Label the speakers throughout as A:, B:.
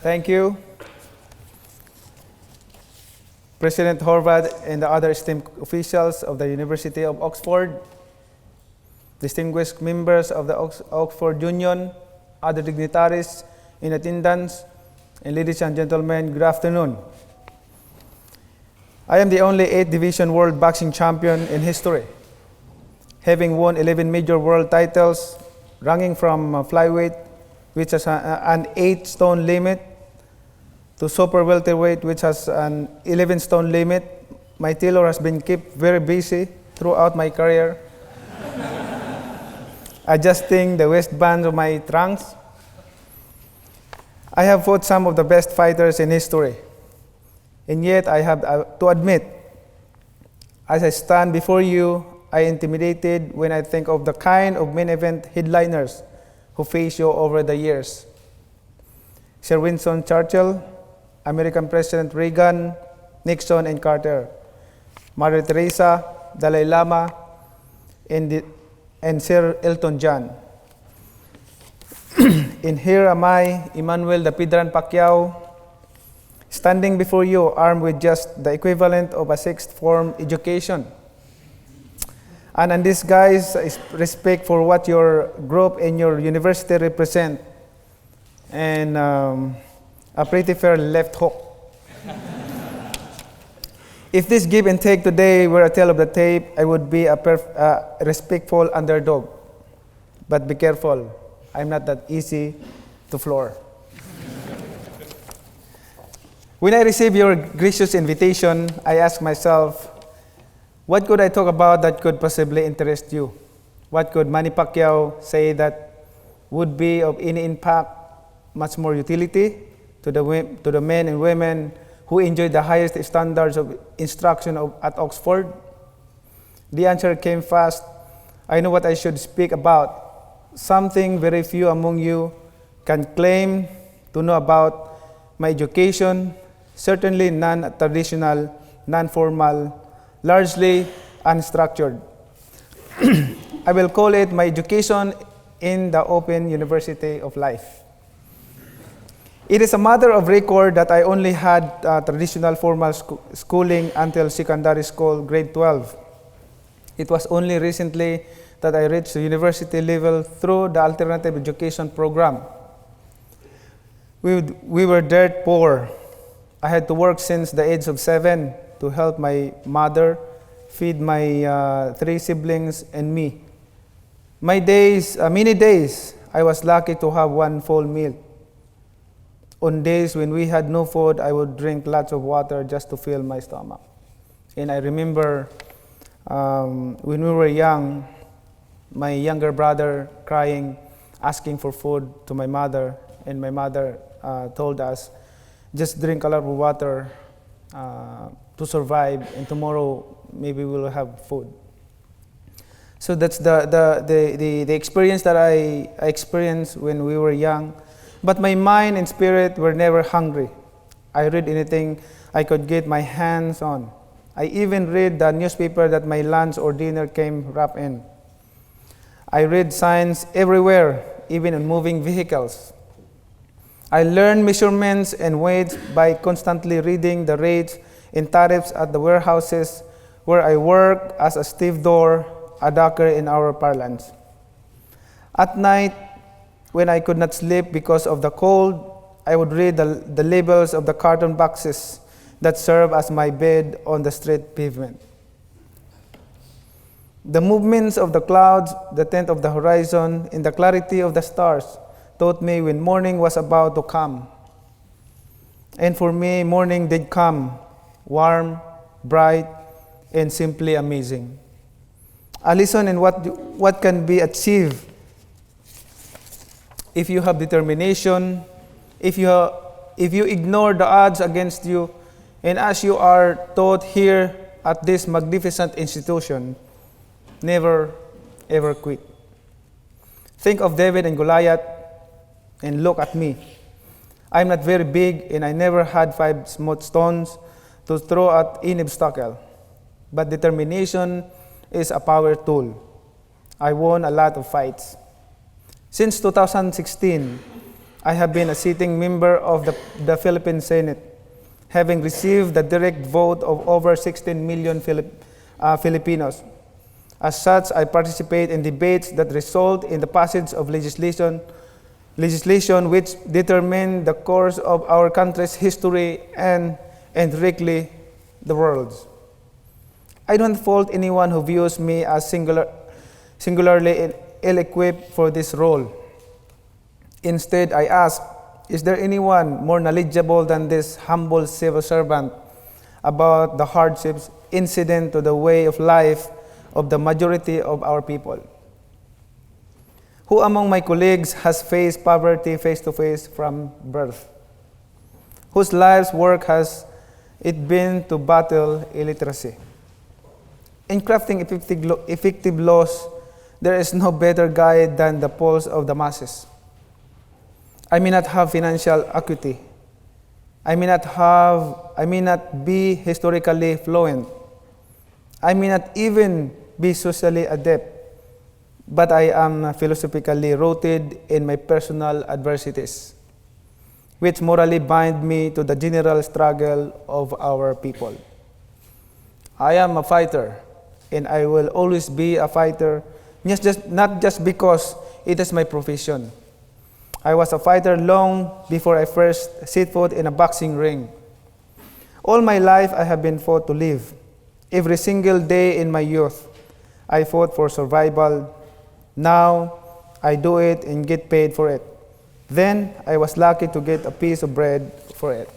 A: Thank you, President Horvath and the other esteemed officials of the University of Oxford, distinguished members of the Oxford Union, other dignitaries in attendance, and ladies and gentlemen, good afternoon. I am the only 8th Division World Boxing Champion in history, having won 11 major world titles, ranging from flyweight, which has an 8-stone limit, to super welterweight, which has an 11-stone limit. My tailor has been kept very busy throughout my career, adjusting the waistbands of my trunks. I have fought some of the best fighters in history, and yet I have to admit, as I stand before you, I am intimidated when I think of the kind of main event headliners who face you over the years. Sir Winston Churchill, American President Reagan, Nixon, and Carter, Mother Teresa, Dalai Lama, and Sir Elton John. And here am I, Emmanuel the Pidran Pacquiao, standing before you armed with just the equivalent of a sixth form education. And in this, guys, is respect for what your group and your university represent, and a pretty fair left hook. If this give and take today were a tale of the tape, I would be a respectful underdog. But be careful, I'm not that easy to floor. When I received your gracious invitation, I asked myself, what could I talk about that could possibly interest you? What could Manny Pacquiao say that would be of any impact, much more utility to the men and women who enjoy the highest standards of instruction at Oxford? The answer came fast. I know what I should speak about, something very few among you can claim to know about: my education, certainly non-traditional, non-formal, largely unstructured. I will call it my education in the Open University of Life. It is a matter of record that I only had traditional formal schooling until secondary school, grade 12. It was only recently that I reached the university level through the alternative education program. We were dirt poor. I had to work since the age of 7 to help my mother feed my 3 siblings and me. Many days, I was lucky to have one full meal. On days when we had no food, I would drink lots of water just to fill my stomach. And I remember when we were young, my younger brother crying, asking for food to my mother, and my mother told us, just drink a lot of water to survive, and tomorrow maybe we'll have food. So that's the experience that I experienced when we were young. But my mind and spirit were never hungry. I read anything I could get my hands on. I even read the newspaper that my lunch or dinner came wrapped in. I read signs everywhere, even on moving vehicles. I learned measurements and weights by constantly reading the rates and tariffs at the warehouses where I worked as a stevedore, a docker in our parlance. At night, when I could not sleep because of the cold, I would read the labels of the carton boxes that serve as my bed on the street pavement. The movements of the clouds, the tint of the horizon, and the clarity of the stars taught me when morning was about to come. And for me, morning did come, warm, bright, and simply amazing. A lesson in what can be achieved if you have determination, if you ignore the odds against you, and as you are taught here at this magnificent institution, never ever quit. Think of David and Goliath and look at me. I'm not very big and I never had 5 smooth stones to throw at any obstacle. But determination is a power tool. I won a lot of fights. Since 2016, I have been a sitting member of the Philippine Senate, having received the direct vote of over 16 million Filipinos. As such, I participate in debates that result in the passage of legislation which determine the course of our country's history and directly the world's. I don't fault anyone who views me as singularly ill-equipped for this role. Instead, I ask, is there anyone more knowledgeable than this humble civil servant about the hardships incident to the way of life of the majority of our people? Who among my colleagues has faced poverty face-to-face from birth? Whose life's work has it been to battle illiteracy? In crafting effective laws, there is no better guide than the pulse of the masses. I may not have financial acuity. I may not be historically fluent. I may not even be socially adept, but I am philosophically rooted in my personal adversities, which morally bind me to the general struggle of our people. I am a fighter, and I will always be a fighter, not just because it is my profession. I was a fighter long before I first set foot in a boxing ring. All my life I have been fought to live. Every single day in my youth, I fought for survival. Now, I do it and get paid for it. Then, I was lucky to get a piece of bread for it.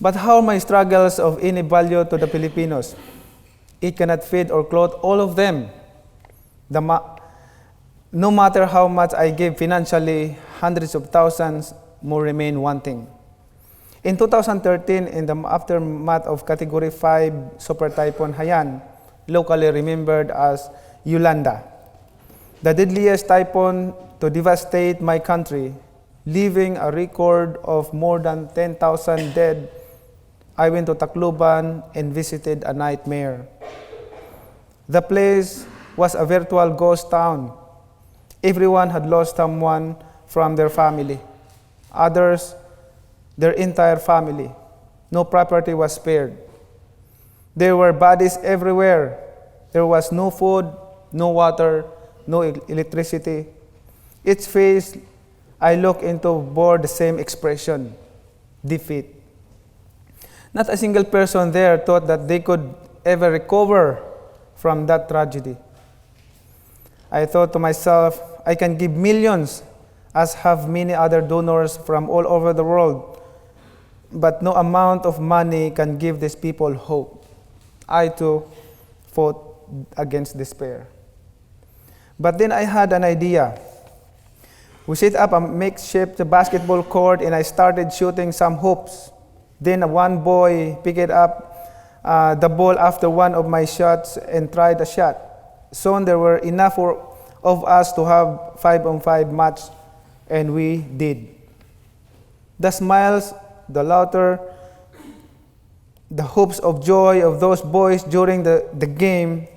A: But how are my struggles of any value to the Filipinos? It cannot feed or clothe all of them. No matter how much I give financially, hundreds of thousands more remain wanting. In 2013, in the aftermath of Category 5 Super Typhoon Haiyan, locally remembered as Yolanda, the deadliest typhoon to devastate my country, leaving a record of more than 10,000 dead, I went to Tacloban and visited a nightmare. The place was a virtual ghost town. Everyone had lost someone from their family. Others, their entire family. No property was spared. There were bodies everywhere. There was no food, no water, no electricity. Each face I looked into bore the same expression: defeat. Not a single person there thought that they could ever recover from that tragedy. I thought to myself, I can give millions, as have many other donors from all over the world, but no amount of money can give these people hope. I too fought against despair. But then I had an idea. We set up a makeshift basketball court and I started shooting some hoops. Then one boy picked up the ball after one of my shots and tried a shot. Soon there were enough of us to have 5-on-5 match, and we did. The smiles, the laughter, the hopes of joy of those boys during the game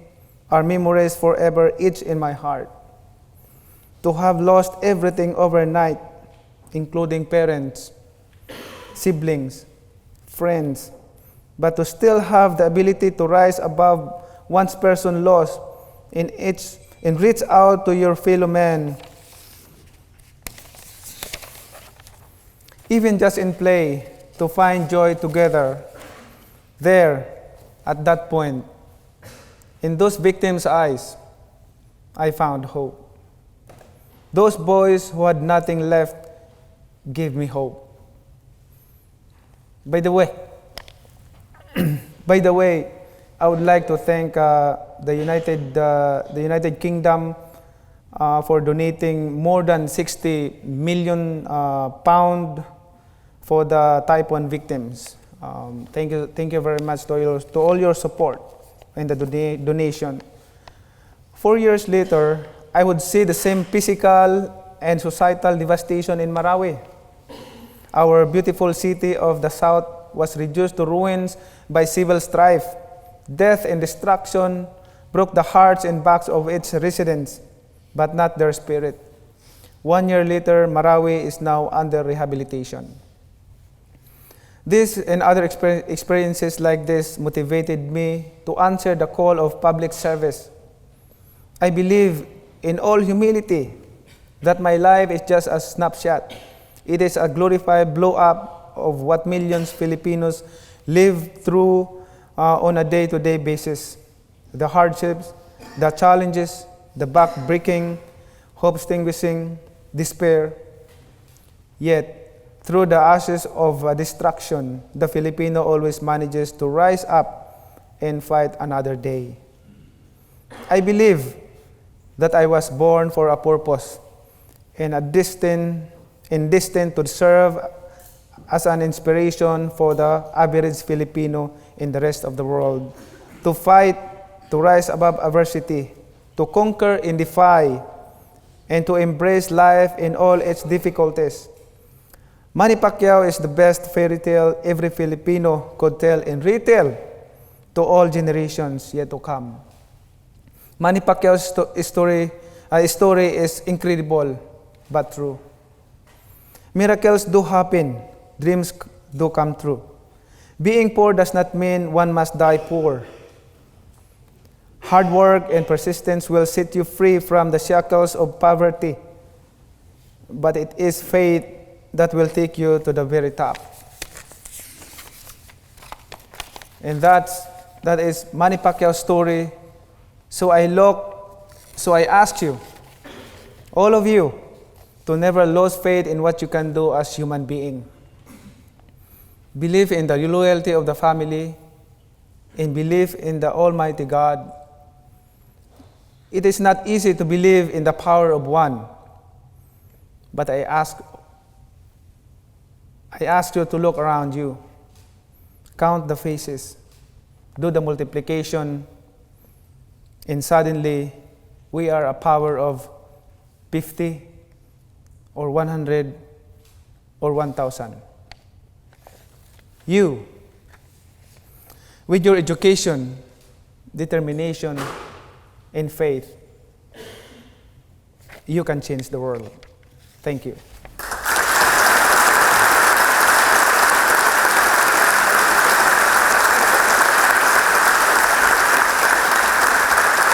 A: are memories forever etched in my heart. To have lost everything overnight, including parents, siblings, friends, but to still have the ability to rise above one's person loss and reach out to your fellow man, even just in play, to find joy together. There, at that point, in those victims' eyes, I found hope. Those boys who had nothing left gave me hope. By the way, I would like to thank the United Kingdom for donating more than 60 million pound for the Typhoon victims. Thank you very much to all your support and the donation. 4 years later, I would see the same physical and societal devastation in Marawi. Our beautiful city of the south was reduced to ruins by civil strife, death and destruction broke the hearts and backs of its residents, but not their spirit. 1 year later, Marawi is now under rehabilitation. This and other experiences like this motivated me to answer the call of public service. I believe in all humility that my life is just a snapshot. It is a glorified blow-up of what millions Filipinos live through on a day-to-day basis. The hardships, the challenges, the back-breaking, hope-extinguishing, despair. Yet, through the ashes of destruction, the Filipino always manages to rise up and fight another day. I believe that I was born for a purpose and destined to serve as an inspiration for the average Filipino in the rest of the world, to fight, to rise above adversity, to conquer and defy, and to embrace life in all its difficulties. Manny Pacquiao is the best fairy tale every Filipino could tell and retell to all generations yet to come. Manny Pacquiao's story is incredible but true. Miracles do happen, dreams do come true. Being poor does not mean one must die poor. Hard work and persistence will set you free from the shackles of poverty, but it is faith that will take you to the very top. And that is Manny Pacquiao's story. So I ask you, all of you, to never lose faith in what you can do as human being. Believe in the loyalty of the family and believe in the Almighty God. It is not easy to believe in the power of one, but I ask you to look around you, count the faces, do the multiplication, and suddenly we are a power of 50 or 100 or 1,000. You, with your education, determination, and faith, you can change the world. Thank you.